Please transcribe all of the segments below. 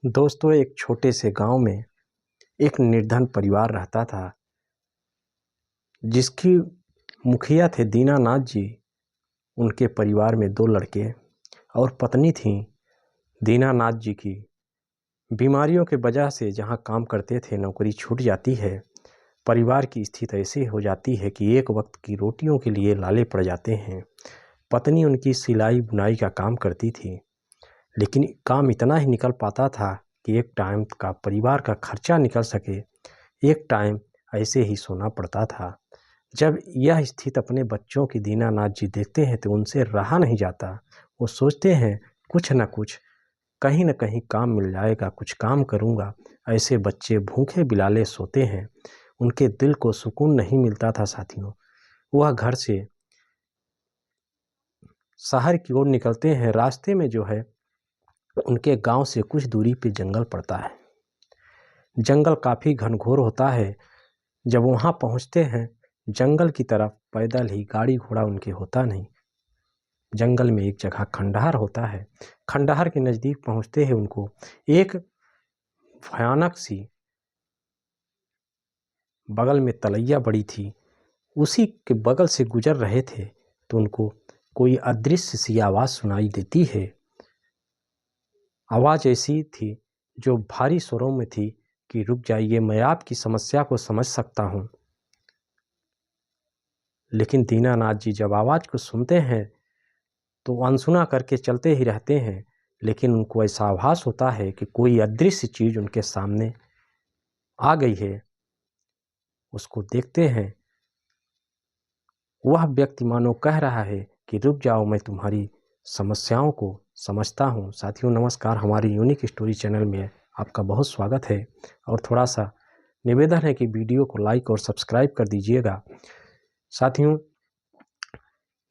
दोस्तों, एक छोटे से गांव में एक निर्धन परिवार रहता था, जिसकी मुखिया थे दीनानाथ जी। उनके परिवार में 2 लड़के और पत्नी थी। दीनानाथ जी की बीमारियों के वजह से जहां काम करते थे नौकरी छूट जाती है। परिवार की स्थिति ऐसी हो जाती है कि एक वक्त की रोटियों के लिए लाले पड़ जाते हैं। पत्नी उनकी सिलाई बुनाई का काम करती थी, लेकिन काम इतना ही निकल पाता था कि एक टाइम का परिवार का खर्चा निकल सके। एक टाइम ऐसे ही सोना पड़ता था। जब यह स्थिति अपने बच्चों की दीनानाथ जी देखते हैं तो उनसे रहा नहीं जाता। वो सोचते हैं कुछ न कुछ कहीं न कहीं काम मिल जाएगा, कुछ काम करूँगा। ऐसे बच्चे भूखे बिलाले सोते हैं। उनके दिल को सुकून नहीं मिलता था साथियों। वह घर से शहर की ओर निकलते हैं। रास्ते में जो है उनके गांव से कुछ दूरी पे जंगल पड़ता है। जंगल काफ़ी घनघोर होता है। जब वहाँ पहुँचते हैं जंगल की तरफ, पैदल ही, गाड़ी घोड़ा उनके होता नहीं। जंगल में एक जगह खंडहर होता है। खंडहर के नज़दीक पहुँचते हैं उनको एक भयानक सी बगल में तलैया बड़ी थी। उसी के बगल से गुजर रहे थे तो उनको कोई अदृश्य सी आवाज़ सुनाई देती है। आवाज़ ऐसी थी जो भारी स्वरों में थी कि रुक जाइए, मैं आपकी समस्या को समझ सकता हूँ। लेकिन दीनानाथ जी जब आवाज़ को सुनते हैं तो अनसुना करके चलते ही रहते हैं। लेकिन उनको ऐसा आभास होता है कि कोई अदृश्य चीज़ उनके सामने आ गई है। उसको देखते हैं, वह व्यक्ति मानो कह रहा है कि रुक जाओ, मैं तुम्हारी समस्याओं को समझता हूँ। साथियों नमस्कार, हमारी यूनिक स्टोरी चैनल में आपका बहुत स्वागत है। और थोड़ा सा निवेदन है कि वीडियो को लाइक और सब्सक्राइब कर दीजिएगा। साथियों,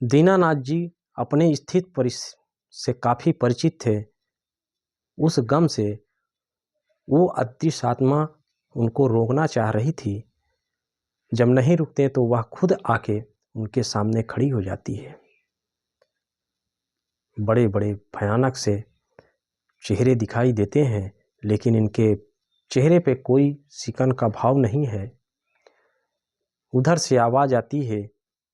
दीनानाथ जी अपने स्थिति से काफ़ी परिचित थे। उस गम से वो अदृश्य आत्मा उनको रोकना चाह रही थी। जब नहीं रुकते तो वह खुद आके उनके सामने खड़ी हो जाती है। बड़े बड़े भयानक से चेहरे दिखाई देते हैं, लेकिन इनके चेहरे पे कोई सिकन का भाव नहीं है। उधर से आवाज़ आती है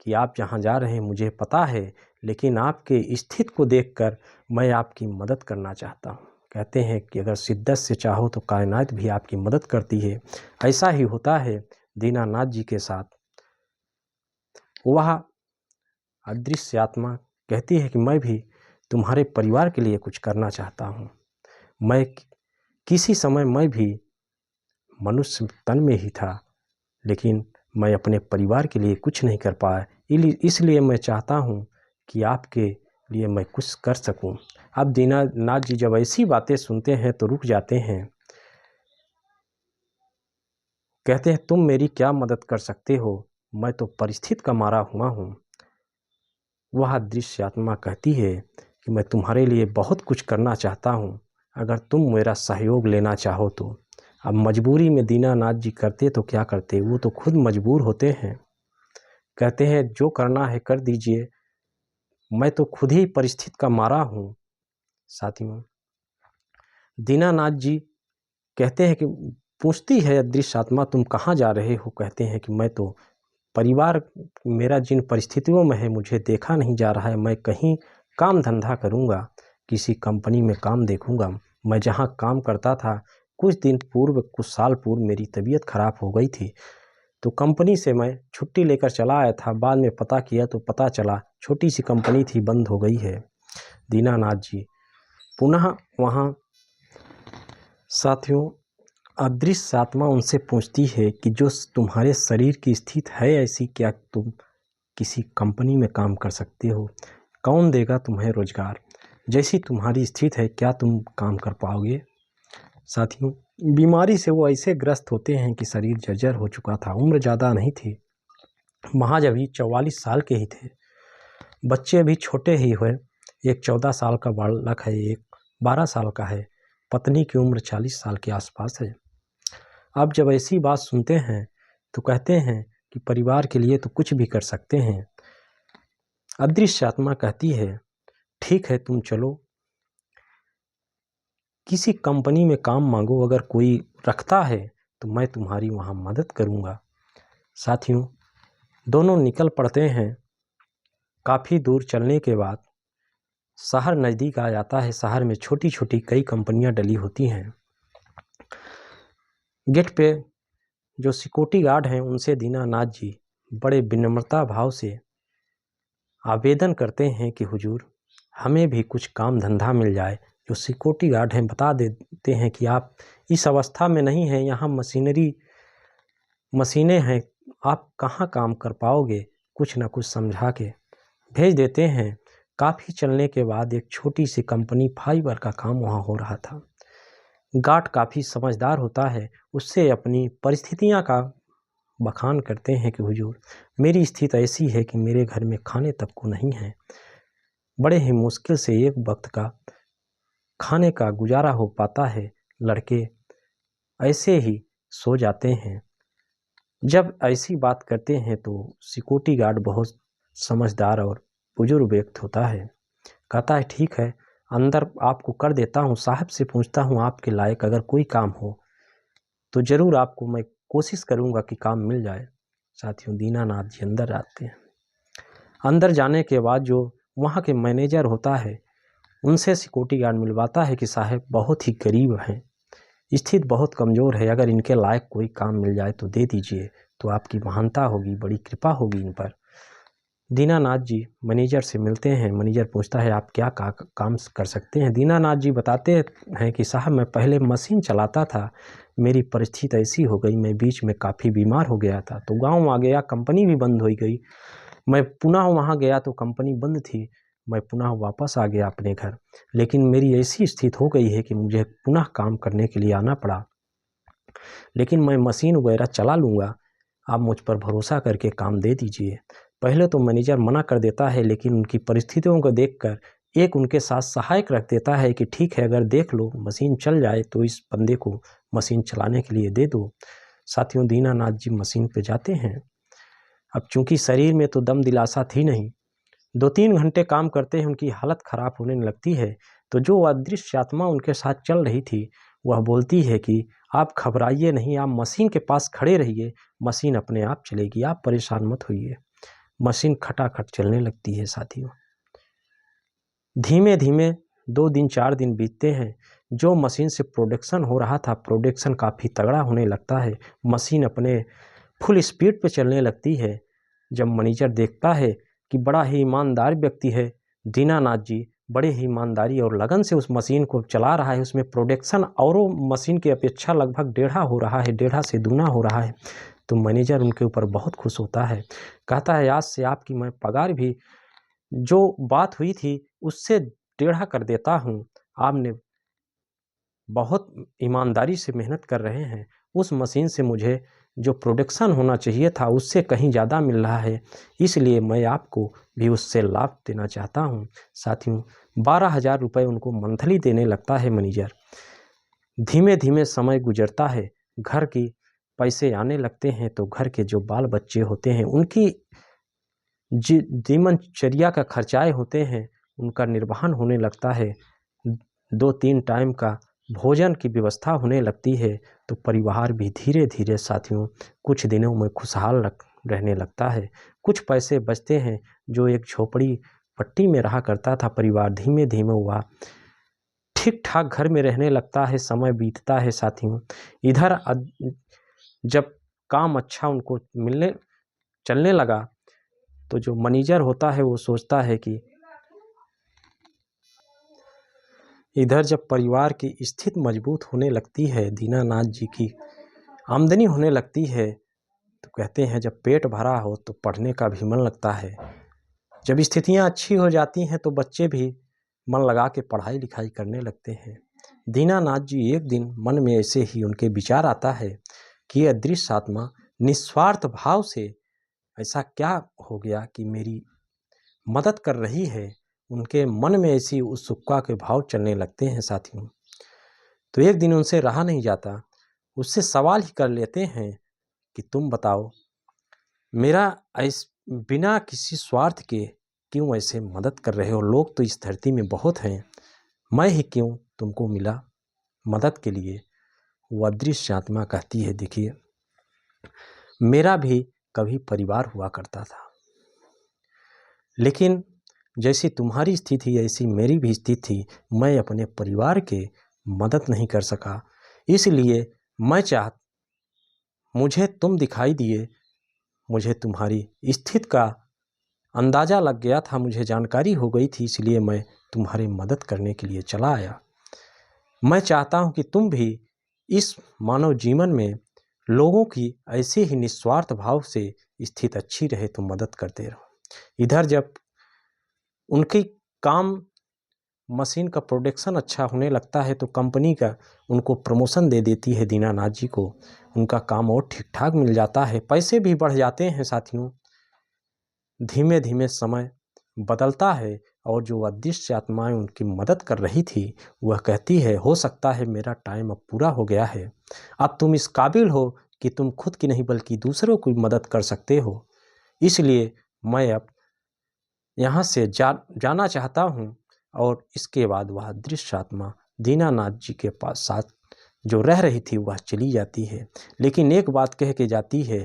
कि आप जहाँ जा रहे हैं मुझे पता है, लेकिन आपके स्थिति को देखकर मैं आपकी मदद करना चाहता हूँ। कहते हैं कि अगर शिद्दत से चाहो तो कायनात भी आपकी मदद करती है। ऐसा ही होता है दीनानाथ जी के साथ। वह अदृश्य आत्मा कहती है कि मैं भी तुम्हारे परिवार के लिए कुछ करना चाहता हूँ। मैं किसी समय मैं भी मनुष्य तन में ही था, लेकिन मैं अपने परिवार के लिए कुछ नहीं कर पाया। इसलिए मैं चाहता हूँ कि आपके लिए मैं कुछ कर सकूँ। अब दीनानाथ जी जब ऐसी बातें सुनते हैं तो रुक जाते हैं। कहते हैं तुम मेरी क्या मदद कर सकते हो, मैं तो परिस्थिति का मारा हुआ हूँ। वह दृश्य आत्मा कहती है कि मैं तुम्हारे लिए बहुत कुछ करना चाहता हूँ, अगर तुम मेरा सहयोग लेना चाहो तो। अब मजबूरी में दीनानाथ जी करते तो क्या करते, वो तो खुद मजबूर होते हैं। कहते हैं जो करना है कर दीजिए, मैं तो खुद ही परिस्थिति का मारा हूँ। साथियों दीनानाथ जी कहते हैं कि पूछती है अदृश्य आत्मा तुम कहाँ जा रहे हो। कहते हैं कि मैं तो परिवार मेरा जिन परिस्थितियों में है मुझे देखा नहीं जा रहा है, मैं कहीं काम धंधा करूँगा, किसी कंपनी में काम देखूँगा। मैं जहाँ काम करता था कुछ दिन पूर्व, कुछ साल पूर्व मेरी तबीयत खराब हो गई थी, तो कंपनी से मैं छुट्टी लेकर चला आया था। बाद में पता किया तो पता चला छोटी सी कंपनी थी, बंद हो गई है। दीनानाथ जी पुनः वहाँ, साथियों अदृश्य आत्मा उनसे पूछती है कि जो तुम्हारे शरीर की स्थिति है ऐसी, क्या तुम किसी कंपनी में काम कर सकते हो? कौन देगा तुम्हें रोजगार? जैसी तुम्हारी स्थिति है क्या तुम काम कर पाओगे? साथियों बीमारी से वो ऐसे ग्रस्त होते हैं कि शरीर जर्जर हो चुका था। उम्र ज़्यादा नहीं थी, महज अभी 44 साल के ही थे। बच्चे अभी छोटे ही हुए, एक 14 साल का बालक है, एक 12 साल का है। पत्नी की उम्र 40 साल के आसपास है। अब जब ऐसी बात सुनते हैं तो कहते हैं कि परिवार के लिए तो कुछ भी कर सकते हैं। अदृश्य आत्मा कहती है ठीक है तुम चलो, किसी कंपनी में काम मांगो, अगर कोई रखता है तो मैं तुम्हारी वहाँ मदद करूँगा। साथियों, दोनों निकल पड़ते हैं। काफ़ी दूर चलने के बाद शहर नज़दीक आ जाता है। शहर में छोटी छोटी कई कंपनियां डली होती हैं। गेट पे जो सिक्योरिटी गार्ड हैं उनसे दीनानाथ जी बड़े विनम्रता भाव से आवेदन करते हैं कि हुजूर हमें भी कुछ काम धंधा मिल जाए। जो सिक्योरिटी गार्ड हैं बता देते हैं कि आप इस अवस्था में नहीं हैं, यहाँ मशीनें हैं, आप कहाँ काम कर पाओगे। कुछ ना कुछ समझा के भेज देते हैं। काफ़ी चलने के बाद एक छोटी सी कंपनी फाइबर का काम वहाँ हो रहा था। गार्ड काफ़ी समझदार होता है, उससे अपनी परिस्थितियाँ का बखान करते हैं कि हुजूर मेरी स्थिति ऐसी है कि मेरे घर में खाने तक को नहीं है। बड़े ही मुश्किल से एक वक्त का खाने का गुजारा हो पाता है। लड़के ऐसे ही सो जाते हैं। जब ऐसी बात करते हैं तो सिक्योरिटी गार्ड बहुत समझदार और बुजुर्ग व्यक्ति होता है। कहता है ठीक है, अंदर आपको कर देता हूँ, साहब से पूछता हूँ आपके लायक अगर कोई काम हो तो ज़रूर आपको मैं कोशिश करूँगा कि काम मिल जाए। साथियों, दीनानाथ जी अंदर आते हैं। अंदर जाने के बाद जो वहाँ के मैनेजर होता है उनसे सिक्योरिटी गार्ड मिलवाता है कि साहब बहुत ही गरीब हैं, स्थिति बहुत कमज़ोर है, अगर इनके लायक कोई काम मिल जाए तो दे दीजिए, तो आपकी महानता होगी, बड़ी कृपा होगी इन पर। दीनानाथ जी मैनेजर से मिलते हैं। मैनेजर पूछता है आप क्या काम कर सकते हैं। दीनानाथ जी बताते हैं कि साहब मैं पहले मशीन चलाता था, मेरी परिस्थिति ऐसी हो गई, मैं बीच में काफ़ी बीमार हो गया था तो गांव आ गया, कंपनी भी बंद हो गई। मैं पुनः वहां गया तो कंपनी बंद थी, मैं पुनः वापस आ गया अपने घर। लेकिन मेरी ऐसी स्थिति हो गई है कि मुझे पुनः काम करने के लिए आना पड़ा, लेकिन मैं मशीन वगैरह चला लूँगा, आप मुझ पर भरोसा करके काम दे दीजिए। पहले तो मैनेजर मना कर देता है, लेकिन उनकी परिस्थितियों को देखकर एक उनके साथ सहायक रख देता है कि ठीक है, अगर देख लो मशीन चल जाए तो इस बंदे को मशीन चलाने के लिए दे दो। साथियों, दीनानाथ जी मशीन पे जाते हैं। अब चूंकि शरीर में तो दम दिलासा थी नहीं, 2-3 घंटे काम करते हैं, उनकी हालत ख़राब होने लगती है। तो जो अदृश्य आत्मा उनके साथ चल रही थी वह बोलती है कि आप घबराइए नहीं, आप मशीन के पास खड़े रहिए, मशीन अपने आप चलेगी, आप परेशान मत होइए। मशीन खटाखट चलने लगती है। साथियों, धीमे धीमे 2 दिन 4 दिन बीतते हैं। जो मशीन से प्रोडक्शन हो रहा था, प्रोडक्शन काफ़ी तगड़ा होने लगता है, मशीन अपने फुल स्पीड पे चलने लगती है। जब मैनेजर देखता है कि बड़ा ही ईमानदार व्यक्ति है दीनानाथ जी, बड़े ही ईमानदारी और लगन से उस मशीन को चला रहा है, उसमें प्रोडक्शन औरों मशीन की अपेक्षा लगभग 1.5 हो रहा है, 1.5 से दूना हो रहा है, तो मैनेजर उनके ऊपर बहुत खुश होता है। कहता है आज से आपकी मैं पगार भी जो बात हुई थी उससे 1.5 कर देता हूँ। आपने बहुत ईमानदारी से मेहनत कर रहे हैं, उस मशीन से मुझे जो प्रोडक्शन होना चाहिए था उससे कहीं ज़्यादा मिल रहा है, इसलिए मैं आपको भी उससे लाभ देना चाहता हूँ। साथियों, 12,000 रुपये उनको मंथली देने लगता है मैनेजर। धीमे धीमे समय गुजरता है, घर की पैसे आने लगते हैं, तो घर के जो बाल बच्चे होते हैं उनकी दिनचर्या का खर्चाए होते हैं, उनका निर्वहन होने लगता है, 2-3 टाइम का भोजन की व्यवस्था होने लगती है। तो परिवार भी धीरे धीरे साथियों कुछ दिनों में खुशहाल रहने लगता है। कुछ पैसे बचते हैं, जो एक झोपड़ी पट्टी में रहा करता था परिवार, धीमे धीमे हुआ ठीक ठाक घर में रहने लगता है। समय बीतता है साथियों। इधर जब काम अच्छा उनको मिलने चलने लगा तो जो मैनेजर होता है वो सोचता है कि इधर जब परिवार की स्थिति मजबूत होने लगती है, दीनानाथ जी की आमदनी होने लगती है, तो कहते हैं जब पेट भरा हो तो पढ़ने का भी मन लगता है। जब स्थितियां अच्छी हो जाती हैं तो बच्चे भी मन लगा के पढ़ाई लिखाई करने लगते हैं। दीनानाथ जी एक दिन मन में ऐसे ही उनके विचार आता है कि यह अदृश्य आत्मा निस्वार्थ भाव से ऐसा क्या हो गया कि मेरी मदद कर रही है। उनके मन में ऐसी उत्सुकता के भाव चलने लगते हैं साथियों। तो एक दिन उनसे रहा नहीं जाता, उससे सवाल ही कर लेते हैं कि तुम बताओ, मेरा बिना किसी स्वार्थ के क्यों ऐसे मदद कर रहे हो। लोग तो इस धरती में बहुत हैं, मैं ही क्यों तुमको मिला। मदद के लिए वह अदृश्य आत्मा कहती है, देखिए मेरा भी कभी परिवार हुआ करता था, लेकिन जैसी तुम्हारी स्थिति ऐसी मेरी भी स्थिति थी। मैं अपने परिवार के मदद नहीं कर सका, इसलिए मुझे तुम दिखाई दिए, मुझे तुम्हारी स्थिति का अंदाज़ा लग गया था, मुझे जानकारी हो गई थी, इसलिए मैं तुम्हारी मदद करने के लिए चला आया। मैं चाहता हूं कि तुम भी इस मानव जीवन में लोगों की ऐसे ही निस्वार्थ भाव से स्थिति अच्छी रहे तो मदद करते रहो। इधर जब उनकी काम मशीन का प्रोडक्शन अच्छा होने लगता है तो कंपनी का उनको प्रमोशन दे देती है दीनानाथ जी को, उनका काम और ठीक ठाक मिल जाता है, पैसे भी बढ़ जाते हैं साथियों। धीमे धीमे समय बदलता है और जो अदृश्य आत्माएं उनकी मदद कर रही थी वह कहती है, हो सकता है मेरा टाइम अब पूरा हो गया है, अब तुम इस काबिल हो कि तुम खुद की नहीं बल्कि दूसरों की मदद कर सकते हो, इसलिए मैं अब यहाँ से जाना चाहता हूँ। और इसके बाद वह अदृश्य आत्मा दीनानाथ जी के पास साथ जो रह रही थी वह चली जाती है, लेकिन एक बात कह के जाती है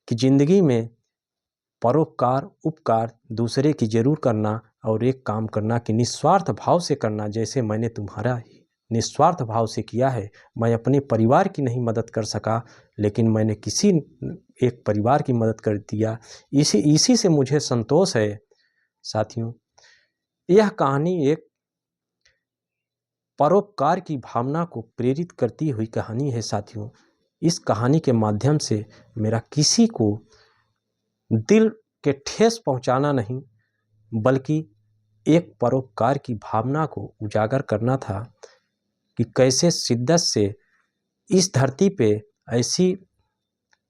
कि ज़िंदगी में परोपकार उपकार दूसरे की जरूर करना और एक काम करना कि निस्वार्थ भाव से करना, जैसे मैंने तुम्हारा निस्वार्थ भाव से किया है। मैं अपने परिवार की नहीं मदद कर सका, लेकिन मैंने किसी एक परिवार की मदद कर दिया, इसी से मुझे संतोष है। साथियों, यह कहानी एक परोपकार की भावना को प्रेरित करती हुई कहानी है। साथियों, इस कहानी के माध्यम से मेरा किसी को दिल के ठेस पहुंचाना नहीं, बल्कि एक परोपकार की भावना को उजागर करना था कि कैसे शिद्दत से इस धरती पे ऐसी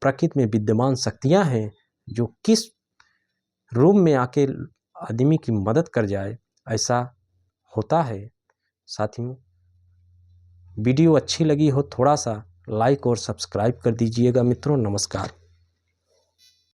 प्रकृति में विद्यमान शक्तियां हैं जो किस रूप में आके आदमी की मदद कर जाए, ऐसा होता है। साथियों, वीडियो अच्छी लगी हो थोड़ा सा लाइक और सब्सक्राइब कर दीजिएगा। मित्रों, नमस्कार।